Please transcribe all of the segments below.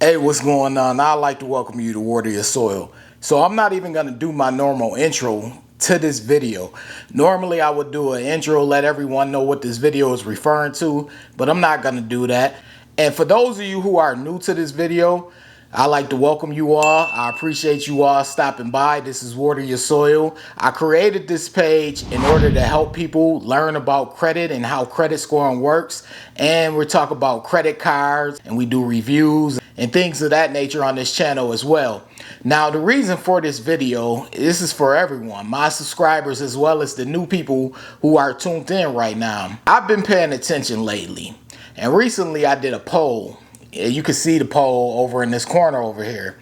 Hey, what's going on? I'd like to welcome you to Water Your Soil. So I'm not even going to do my normal intro to this video. Normally I would do an intro, let everyone know what this video is referring to, but I'm not going to do that. And for those of you who are new to this video, I'd like to welcome you all. I appreciate you all stopping by. This is Water Your Soil. I created this page in order to help people learn about credit and how credit scoring works. And we're talking about credit cards, and we do reviews and things of that nature on this channel as well. Now, the reason for this video, this is for everyone, my subscribers as well as the new people who are tuned in right now. I've been paying attention lately, and recently I did a poll. You can see the poll over in this corner over here.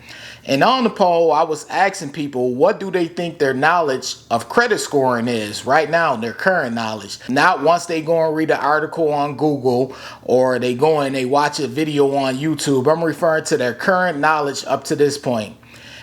And on the poll, I was asking people, what do they think their knowledge of credit scoring is right now, their current knowledge? Not once they go and read an article on Google or they go and they watch a video on YouTube. I'm referring to their current knowledge up to this point.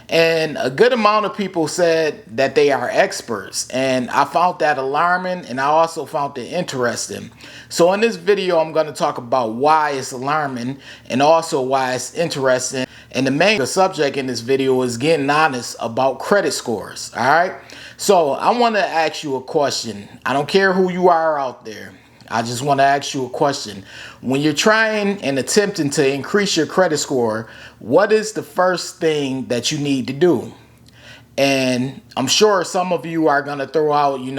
And a good amount of people said that they are experts, and I found that alarming, and I also found it interesting. So in this video, I'm going to talk about why it's alarming and also why it's interesting. And the main subject in this video is getting honest about credit scores. All right. So I want to ask you a question. I don't care who you are out there. I just want to ask you a question. When you're trying and attempting to increase your credit score, what is the first thing that you need to do? And I'm sure some of you are going to throw out, you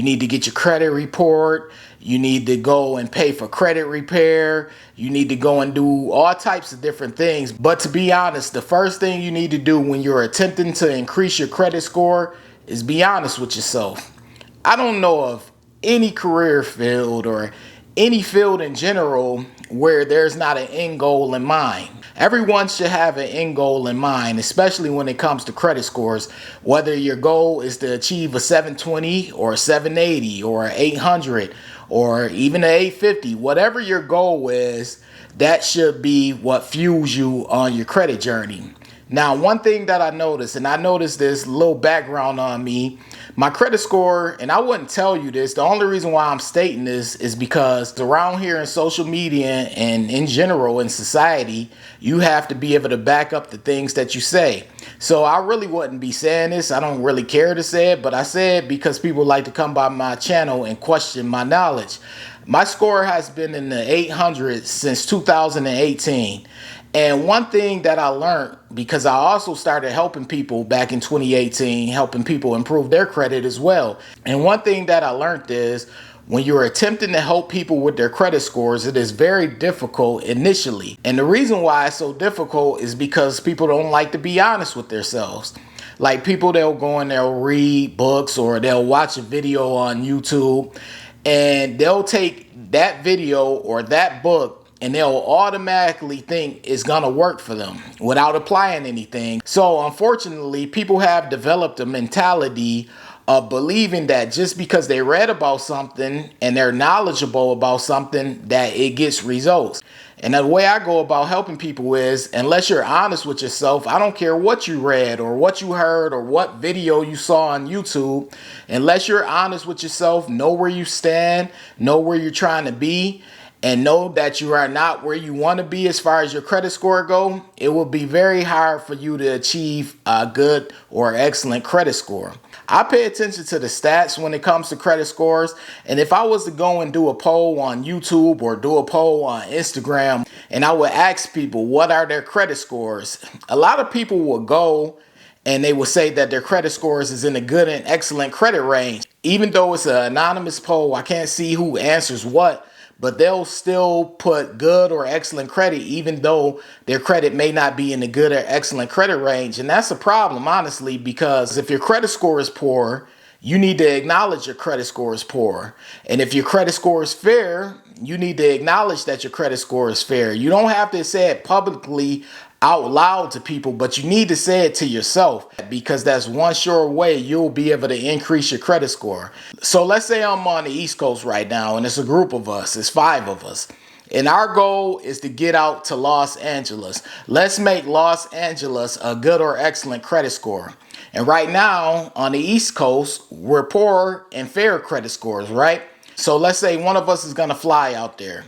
need to get your credit report. You need to go and pay for credit repair. You need to go and do all types of different things. But to be honest, the first thing you need to do when you're attempting to increase your credit score is be honest with yourself. I don't know of any career field or any field in general where there's not an end goal in mind. Everyone should have an end goal in mind, especially when it comes to credit scores. Whether your goal is to achieve a 720 or a 780 or an 800 or even an 850, whatever your goal is, that should be what fuels you on your credit journey. Now, one thing that I noticed, and I noticed this little background on me, my credit score, and I wouldn't tell you this, the only reason why I'm stating this is because around here in social media and in general in society, you have to be able to back up the things that you say. So I really wouldn't be saying this. I don't really care to say it, but I say it because people like to come by my channel and question my knowledge. My score has been in the 800s since 2018. And one thing that I learned, because I also started helping people back in 2018, helping people improve their credit as well. And one thing that I learned is when you're attempting to help people with their credit scores, it is very difficult initially. And the reason why it's so difficult is because people don't like to be honest with themselves. Like people, they'll go and they'll read books or they'll watch a video on YouTube and they'll take that video or that book and they'll automatically think it's gonna work for them without applying anything. So unfortunately, people have developed a mentality of believing that just because they read about something and they're knowledgeable about something, that it gets results. And the way I go about helping people is, unless you're honest with yourself, I don't care what you read or what you heard or what video you saw on YouTube, unless you're honest with yourself, know where you stand, know where you're trying to be, and know that you are not where you want to be as far as your credit score go, it will be very hard for you to achieve a good or excellent credit score. I pay attention to the stats when it comes to credit scores. And if I was to go and do a poll on YouTube or do a poll on Instagram, and I would ask people, what are their credit scores? A lot of people will go and they will say that their credit scores is in a good and excellent credit range. Even though it's an anonymous poll, I can't see who answers what, but they'll still put good or excellent credit, even though their credit may not be in the good or excellent credit range. And that's a problem, honestly, because if your credit score is poor, you need to acknowledge your credit score is poor. And if your credit score is fair, you need to acknowledge that your credit score is fair. You don't have to say it publicly out loud to people, but you need to say it to yourself, because that's one sure way you'll be able to increase your credit score. So let's say I'm on the East Coast right now and it's a group of us, it's 5 of us. And our goal is to get out to Los Angeles. Let's make Los Angeles a good or excellent credit score. And right now on the East Coast, we're poor and fair credit scores, right? So let's say one of us is going to fly out there.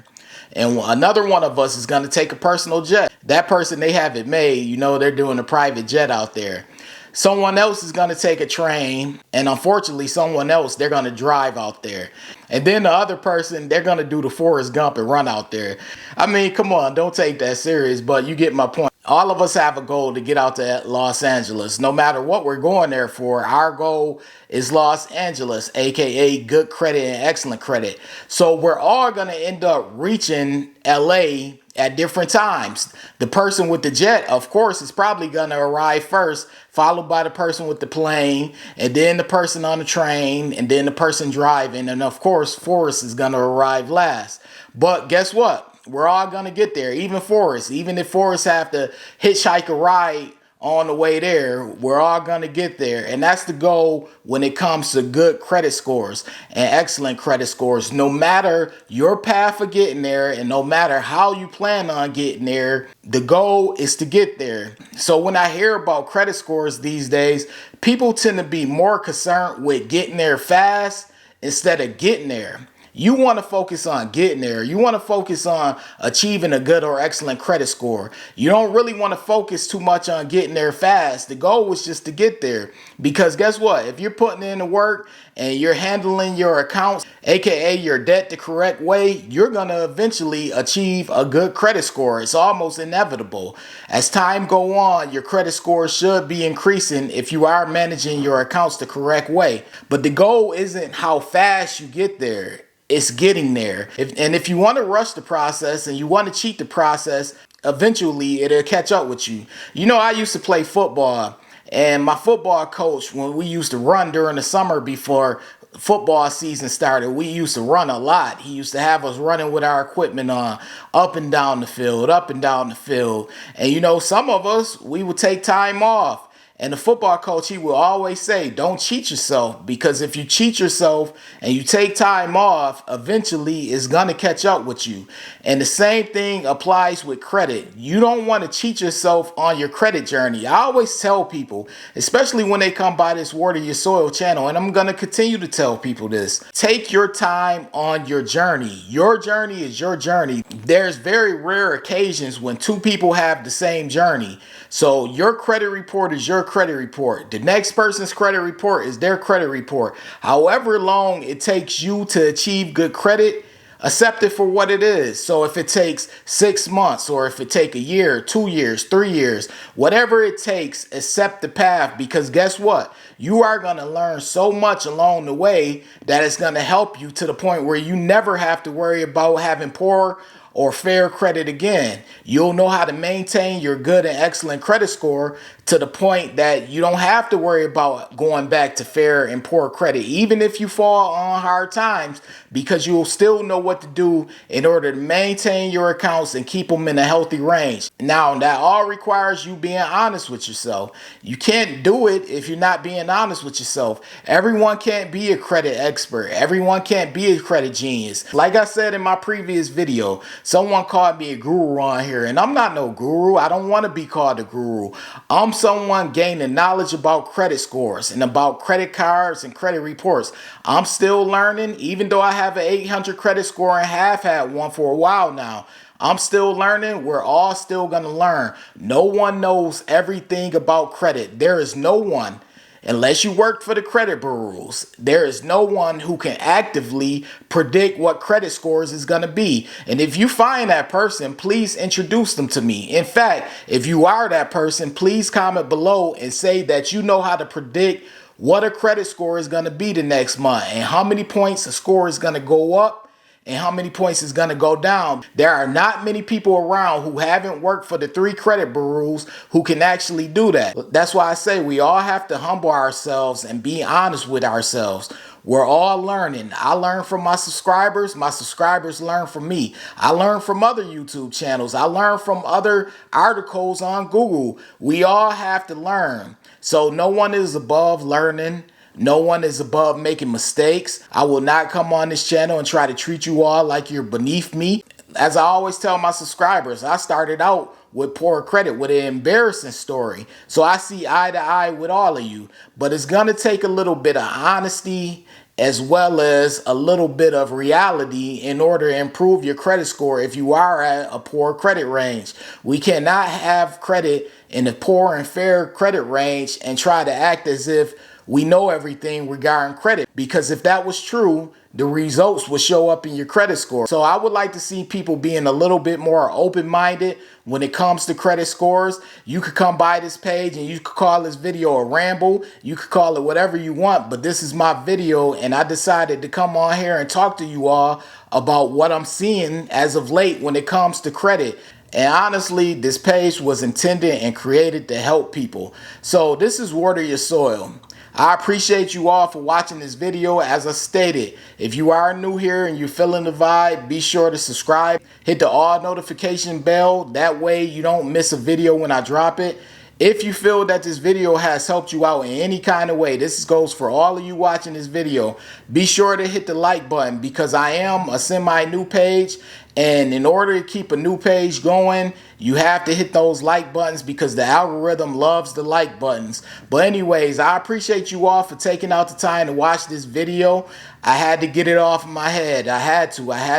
And another one of us is going to take a personal jet. That person, they have it made. You know, they're doing a private jet out there. Someone else is going to take a train, and unfortunately someone else, they're going to drive out there. And then the other person, they're going to do the Forrest Gump and run out there. I mean, come on, don't take that serious, but you get my point. All of us have a goal to get out to Los Angeles. No matter what we're going there for, our goal is Los Angeles, aka good credit and excellent credit. So we're all going to end up reaching LA at different times. The person with the jet, of course, is probably going to arrive first, followed by the person with the plane, and then the person on the train, and then the person driving. And of course, Forrest is going to arrive last. But guess what? We're all going to get there, even Forrest. Even if Forrest have to hitchhike a ride on the way there, we're all going to get there. And that's the goal when it comes to good credit scores and excellent credit scores. No matter your path of getting there and no matter how you plan on getting there, the goal is to get there. So when I hear about credit scores these days, people tend to be more concerned with getting there fast instead of getting there. You want to focus on getting there. You want to focus on achieving a good or excellent credit score. You don't really want to focus too much on getting there fast. The goal was just to get there. Because guess what? If you're putting in the work and you're handling your accounts, aka your debt, the correct way, you're going to eventually achieve a good credit score. It's almost inevitable. As time go on, your credit score should be increasing if you are managing your accounts the correct way. But the goal isn't how fast you get there. It's getting there. If you want to rush the process and you want to cheat the process, eventually it'll catch up with you. You know, I used to play football, and my football coach, when we used to run during the summer before football season started, we used to run a lot. He used to have us running with our equipment on, up and down the field, up and down the field. And you know, some of us, we would take time off. And the football coach, he will always say, don't cheat yourself, because if you cheat yourself and you take time off, eventually it's going to catch up with you. And the same thing applies with credit. You don't want to cheat yourself on your credit journey. I always tell people, especially when they come by this Water Your Soil channel, and I'm going to continue to tell people this, take your time on your journey. Your journey is your journey. There's very rare occasions when two people have the same journey. So your credit report is your credit report. The next person's credit report is their credit report. However long it takes you to achieve good credit, accept it for what it is. So if it takes 6 months, or if it take a year, 2 years, 3 years, whatever it takes, accept the path, because guess what? You are going to learn so much along the way that it's going to help you to the point where you never have to worry about having poor or fair credit again. You'll know how to maintain your good and excellent credit score to the point that you don't have to worry about going back to fair and poor credit, even if you fall on hard times, because you'll still know what to do in order to maintain your accounts and keep them in a healthy range. Now, that all requires you being honest with yourself. You can't do it if you're not being honest with yourself. Everyone can't be a credit expert. Everyone can't be a credit genius. Like I said in my previous video, someone called me a guru on here, and I'm not no guru. I don't want to be called a guru. I'm someone gaining knowledge about credit scores and about credit cards and credit reports. I'm still learning, even though I have an 800 credit score and have had one for a while now. I'm still learning. We're all still going to learn. No one knows everything about credit. There is no one. Unless you work for the credit bureaus, there is no one who can actively predict what credit scores is going to be. And if you find that person, please introduce them to me. In fact, if you are that person, please comment below and say that you know how to predict what a credit score is going to be the next month and how many points a score is going to go up and how many points is going to go down. There are not many people around who haven't worked for the 3 credit bureaus who can actually do that. That's why I say we all have to humble ourselves and be honest with ourselves. We're all learning. I learn from my subscribers learn from me. I learn from other YouTube channels. I learn from other articles on Google. We all have to learn. So no one is above learning. No one is above making mistakes. I will not come on this channel and try to treat you all like you're beneath me. As I always tell my subscribers, I started out with poor credit, with an embarrassing story. So I see eye to eye with all of you. But it's going to take a little bit of honesty as well as a little bit of reality in order to improve your credit score if you are at a poor credit range. We cannot have credit in a poor and fair credit range and try to act as if we know everything regarding credit, because if that was true, the results will show up in your credit score. So I would like to see people being a little bit more open-minded when it comes to credit scores. You could come by this page and you could call this video a ramble. You could call it whatever you want, but this is my video and I decided to come on here and talk to you all about what I'm seeing as of late when it comes to credit. And honestly, this page was intended and created to help people. So this is Water Your Soil. I appreciate you all for watching this video. As I stated, if you are new here and you're feeling the vibe, be sure to subscribe. Hit the all notification bell. That way you don't miss a video when I drop it. If you feel that this video has helped you out in any kind of way, this goes for all of you watching this video, be sure to hit the like button, because I am a semi-new page, and in order to keep a new page going, you have to hit those like buttons because the algorithm loves the like buttons. But anyways, I appreciate you all for taking out the time to watch this video. I had to get it off my head. I had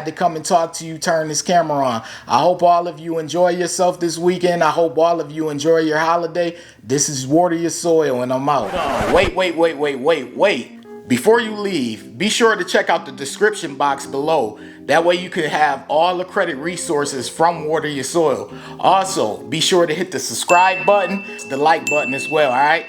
to come and talk to you, turn this camera on. I hope all of you enjoy yourself this weekend. I hope all of you enjoy your holiday. This is Water Your Soil and I'm out. Wait. Before you leave, be sure to check out the description box below. That way you can have all the credit resources from Water Your Soil. Also, be sure to hit the subscribe button, the like button as well, all right?